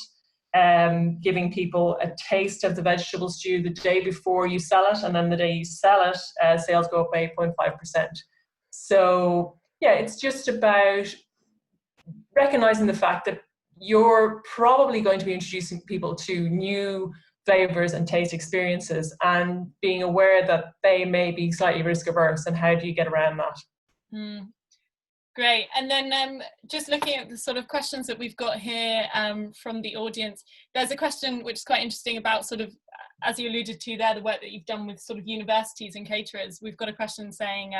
giving people a taste of the vegetable stew the day before you sell it, and then the day you sell it, sales go up by 8.5%. So yeah, it's just about recognizing the fact that you're probably going to be introducing people to new flavors and taste experiences, and being aware that they may be slightly risk averse, and how do you get around that? Great. And then just looking at the sort of questions that we've got here from the audience, there's a question which is quite interesting about sort of, as you alluded to there, the work that you've done with sort of universities and caterers. We've got a question saying,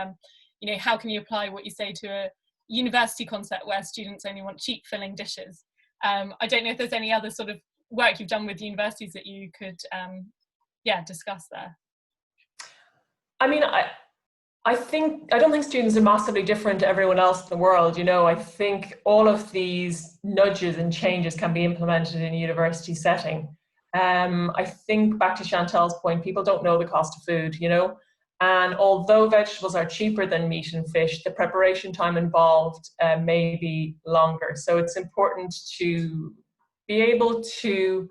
you know, how can you apply what you say to a university concept where students only want cheap filling dishes? I don't know if there's any other sort of work you've done with universities that you could, discuss there. I mean, I don't think students are massively different to everyone else in the world. You know, I think all of these nudges and changes can be implemented in a university setting. I think back to Chantal's point, people don't know the cost of food, you know, and although vegetables are cheaper than meat and fish, the preparation time involved may be longer. So it's important to be able to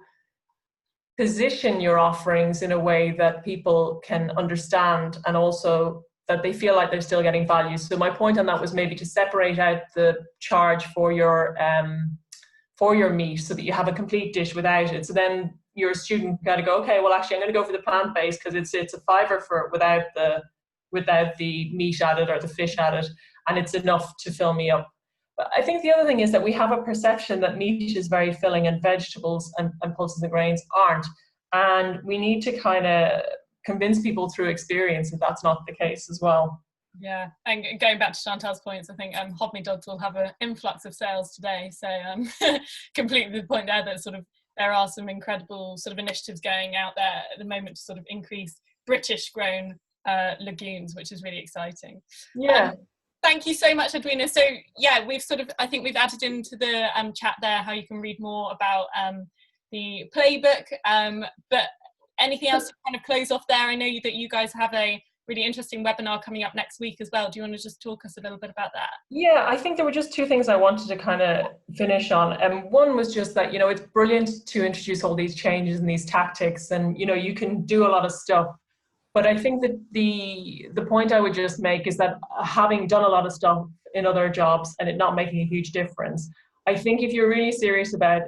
position your offerings in a way that people can understand, and also that they feel like they're still getting value. So my point on that was maybe to separate out the charge for your meat, so that you have a complete dish without it. So then your student got to go, okay, well actually I'm going to go for the plant-based because it's a fiver for it without the meat added or the fish added, and it's enough to fill me up. But I think the other thing is that we have a perception that meat is very filling and vegetables and pulses and grains aren't, and we need to kind of convince people through experience that that's not the case as well. Yeah, and going back to Chantal's points, I think Hobby Dogs will have an influx of sales today. So completely the point there that sort of there are some incredible sort of initiatives going out there at the moment to sort of increase British grown legumes, which is really exciting. Yeah. Thank you so much, Edwina. So yeah, I think we've added into the chat there how you can read more about the playbook. But anything else to kind of close off there? I know that you guys have a really interesting webinar coming up next week as well. Do you want to just talk us a little bit about that? Yeah, I think there were just two things I wanted to kind of finish on. One was just that, you know, it's brilliant to introduce all these changes and these tactics, and, you know, you can do a lot of stuff. But I think that the point I would just make is that having done a lot of stuff in other jobs and it not making a huge difference, I think if you're really serious about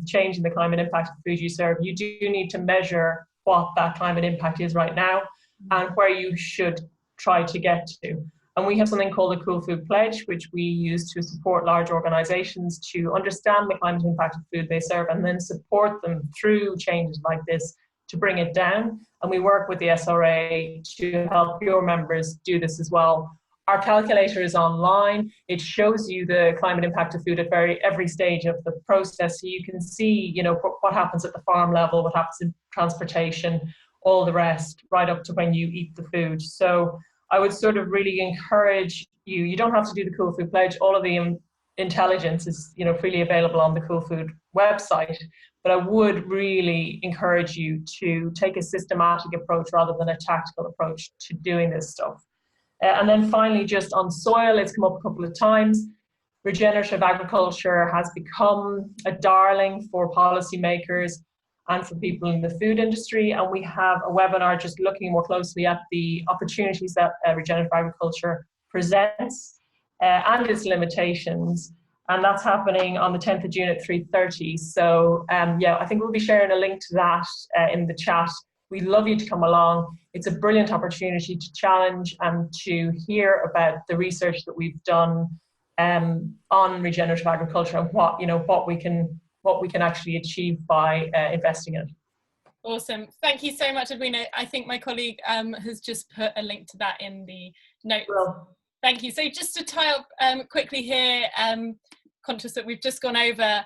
changing the climate impact of the food you serve, you do need to measure what that climate impact is right now and where you should try to get to. And we have something called the Cool Food Pledge, which we use to support large organizations to understand the climate impact of food they serve and then support them through changes like this to bring it down. And we work with the SRA to help your members do this as well. Our calculator is online. It shows you the climate impact of food at every stage of the process. So you can see, you know, what happens at the farm level, what happens in transportation, all the rest, right up to when you eat the food. So I would sort of really encourage you, you don't have to do the Cool Food Pledge. All of the intelligence is, you know, freely available on the Cool Food website. But I would really encourage you to take a systematic approach rather than a tactical approach to doing this stuff. And then finally, just on soil, it's come up a couple of times. Regenerative agriculture has become a darling for policymakers and for people in the food industry. And we have a webinar just looking more closely at the opportunities that regenerative agriculture presents and its limitations. And that's happening on the 10th of June at 3:30. So yeah, I think we'll be sharing a link to that in the chat. We'd love you to come along. It's a brilliant opportunity to challenge and to hear about the research that we've done on regenerative agriculture and what we can actually achieve by investing in it. Awesome. Thank you so much, Edwina. I think my colleague has just put a link to that in the notes. Well, thank you. So just to tie up quickly here, conscious that we've just gone over,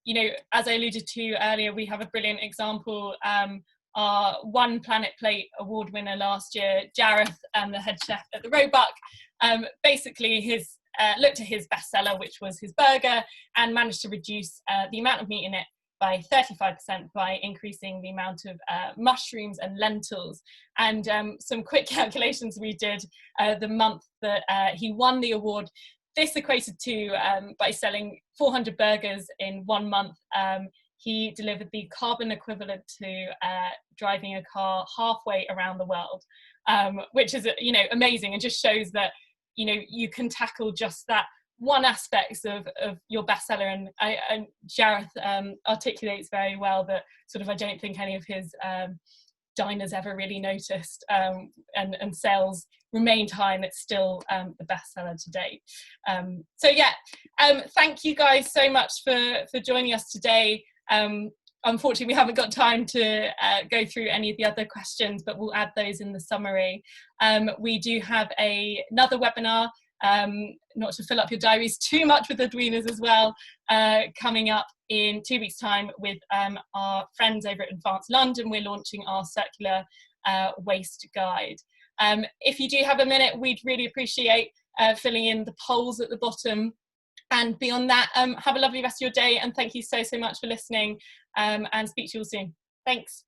you know, as I alluded to earlier, we have a brilliant example. Our One Planet Plate award winner last year, Jareth, the head chef at the Roebuck, basically looked at his bestseller, which was his burger, and managed to reduce the amount of meat in it by 35% by increasing the amount of mushrooms and lentils. And some quick calculations we did the month that he won the award, this equated to, by selling 400 burgers in 1 month, he delivered the carbon equivalent to driving a car halfway around the world, which is, you know, amazing, and just shows that, you know, you can tackle just that one aspect of your bestseller. And Jareth articulates very well that sort of, I don't think any of his diners ever really noticed, and sales remained high, and it's still the bestseller to date. So yeah, thank you guys so much for joining us today. Unfortunately, we haven't got time to go through any of the other questions, but we'll add those in the summary. We do have another webinar, not to fill up your diaries too much with Edwina's as well, coming up in 2 weeks' time with our friends over at Advanced London. We're launching our circular waste guide. If you do have a minute, we'd really appreciate filling in the polls at the bottom. And beyond that, have a lovely rest of your day, and thank you so much for listening, and speak to you all soon. Thanks.